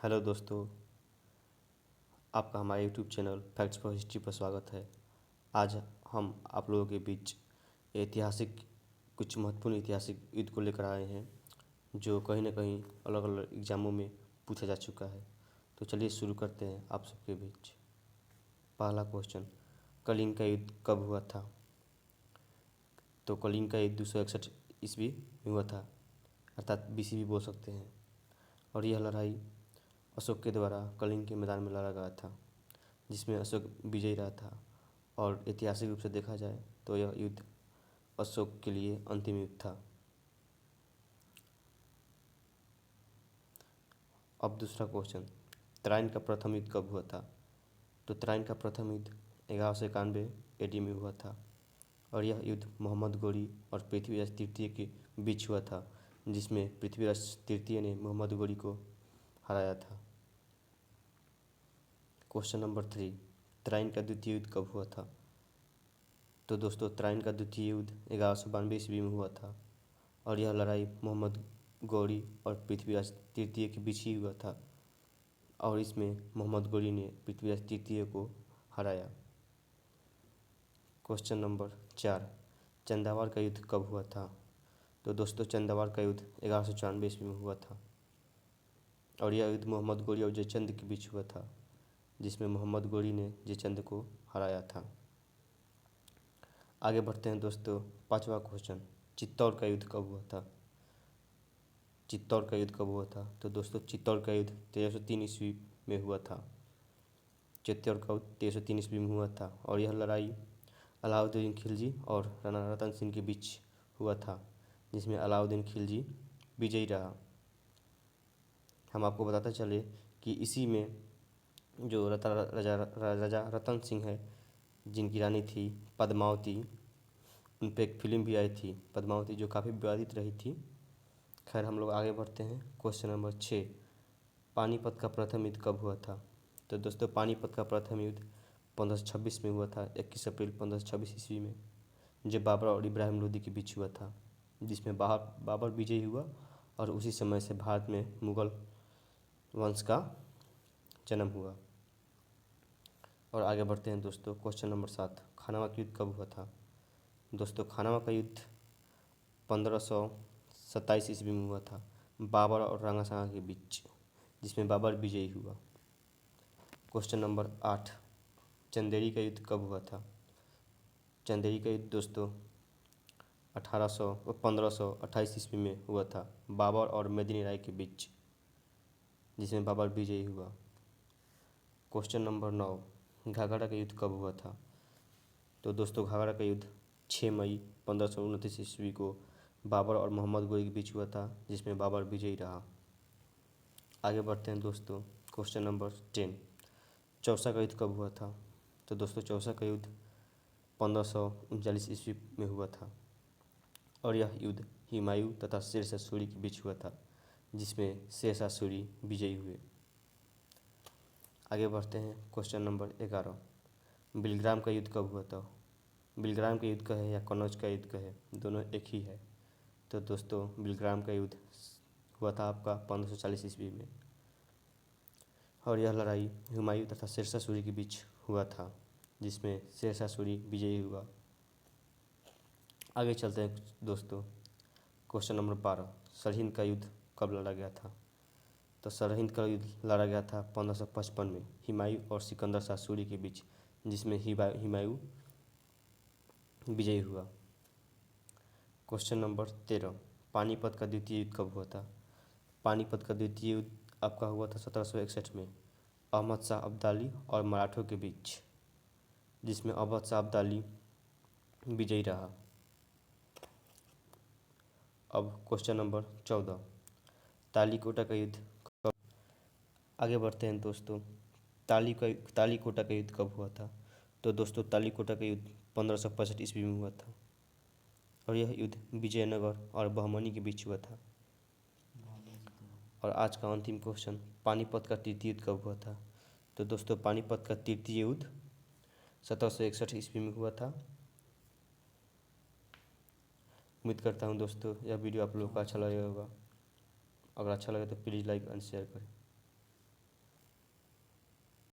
Hello दोस्तों, आपका हमारे YouTube channel facts for history पर स्वागत है। आज हम आप लोगों के बीच कुछ महत्वपूर्ण ऐतिहासिक युद्ध को लेकर आए हैं जो कहीं ना कहीं अलग अलग एग्जामों में पूछा जा चुका है। तो चलिए शुरू करते हैं आप सबके बीच। पहला क्वेश्चन, कलिंग का युद्ध कब हुआ था? तो कलिंग का युद्ध 261 ईस्वी में हुआ था, अर्थात बीसी भी बोल सकते हैं। और यह लड़ाई अशोक के द्वारा कलिंग के मैदान में लड़ा गया था, जिसमें अशोक विजयी रहा था। और ऐतिहासिक रूप से देखा जाए तो यह युद्ध अशोक के लिए अंतिम युद्ध था। अब दूसरा क्वेश्चन, तराइन का प्रथम युद्ध कब हुआ था? तो तराइन का प्रथम युद्ध 1191 AD में हुआ था। और यह युद्ध मोहम्मद गोरी और पृथ्वीराज तृतीय के बीच हुआ था, जिसमें पृथ्वीराज तृतीय ने मोहम्मद गोरी को हराया था। क्वेश्चन नंबर 3, तराइन का द्वितीय युद्ध कब हुआ था? तो दोस्तों, तराइन का द्वितीय युद्ध 1192 ईस्वी में हुआ था। और यह लड़ाई मोहम्मद गौरी और पृथ्वीराज तृतीय के बीच ही हुआ था। और इसमें मोहम्मद गौरी ने पृथ्वीराज तृतीय को हराया। क्वेश्चन नंबर 4, चंदावार का युद्ध कब हुआ था? तो दोस्तों, चंदावार का युद्ध 1194 ईस्वी में हुआ था। और यह युद्ध मोहम्मद गौरी और जयचंद के बीच हुआ था, जिसमें मोहम्मद गौरी ने जयचंद को हराया था। आगे बढ़ते हैं दोस्तों। पांचवा क्वेश्चन, चित्तौड़ का युद्ध कब हुआ था? चित्तौड़ का युद्ध कब हुआ था? तो दोस्तों, चित्तौड़ का युद्ध 1303 ईस्वी में हुआ था। चित्तौड़ का युद्ध 1303 ईस्वी में हुआ था। और यह लड़ाई अलाउद्दीन खिलजी और राणा रतन सिंह के बीच हुआ था, जिसमें अलाउद्दीन खिलजी विजयी रहा। हम आपको बताते चले कि इसी में जो राजा रतन सिंह है, जिनकी रानी थी पद्मावती, उन पर एक फिल्म भी आई थी पद्मावती, जो काफ़ी विवादित रही थी। खैर, हम लोग आगे बढ़ते हैं। क्वेश्चन नंबर 6, पानीपत का प्रथम युद्ध कब हुआ था? तो दोस्तों, पानीपत का प्रथम युद्ध 1526 में हुआ था, 21 अप्रैल 1526 ईस्वी में, जो बाबर और इब्राहिम लोदी के बीच हुआ था, जिसमें बाबर विजयी हुआ। और उसी समय से भारत में मुग़ल वंश का जन्म हुआ। और आगे बढ़ते हैं दोस्तों। क्वेश्चन नंबर 7, खानवा का युद्ध कब हुआ था? दोस्तों, खानवा का युद्ध 1527 ईस्वी में हुआ था, बाबर और रंगा सागा के बीच, जिसमें बाबर विजयी हुआ। क्वेश्चन नंबर 8, चंदेरी का युद्ध कब हुआ था? चंदेरी का युद्ध दोस्तों 1528 ईस्वी में हुआ था, बाबर और मेदिनी राय के बीच, जिसमें बाबर विजयी हुआ। क्वेश्चन नंबर 9, घाघरा का युद्ध कब हुआ था? तो दोस्तों, घाघरा का युद्ध 6 मई 1529 ईस्वी को बाबर और मोहम्मद गोरी के बीच हुआ था, जिसमें बाबर विजयी रहा। आगे बढ़ते हैं दोस्तों। क्वेश्चन नंबर 10, चौसा का युद्ध कब हुआ था? तो दोस्तों, चौसा का युद्ध 1539 ईस्वी में हुआ था। और यह युद्ध हुमायूं तथा शेरशाह सूरी के बीच हुआ था, जिसमें शेरशाह सूरी विजयी हुए। आगे बढ़ते हैं। क्वेश्चन नंबर 11, बिलग्राम का युद्ध कब हुआ था? बिलग्राम का युद्ध कहे या कन्नौज का युद्ध कहे, दोनों एक ही है। तो दोस्तों, बिलग्राम का युद्ध हुआ था आपका 1540 ईस्वी में। और यह लड़ाई हुमायूं तथा शेरशाह सूरी के बीच हुआ था, जिसमें शेरशाह सूरी विजयी हुआ। आगे चलते हैं दोस्तों। क्वेश्चन नंबर 12, सरहिंद का युद्ध कब लड़ा गया था? तो सरहिंद का युद्ध लड़ा गया था 1555 में हुमायूं और सिकंदर शाह सूरी के बीच, जिसमें हुमायूं विजयी हुआ। क्वेश्चन नंबर 13, पानीपत का द्वितीय युद्ध कब हुआ था? पानीपत का द्वितीय युद्ध आपका हुआ था 1761 में अहमद शाह अब्दाली और मराठों के बीच, जिसमें अहमद शाह अब्दाली विजयी रहा। अब क्वेश्चन नंबर 14, तालीकोटा का युद्ध कब? आगे बढ़ते हैं दोस्तों। तालीकोटा का युद्ध कब हुआ था? तो दोस्तों, तालीकोटा का युद्ध 1565 ईस्वी में हुआ था। और यह युद्ध विजयनगर और बहमनी के बीच हुआ था। और आज का अंतिम क्वेश्चन, पानीपत का तृतीय युद्ध कब हुआ था? तो दोस्तों, पानीपत का तृतीय युद्ध 1761 ईस्वी में हुआ था। उम्मीद करता हूँ दोस्तों, यह वीडियो आप लोगों को अच्छा लगा होगा। अगर अच्छा लगे तो प्लीज़ लाइक एंड शेयर करें।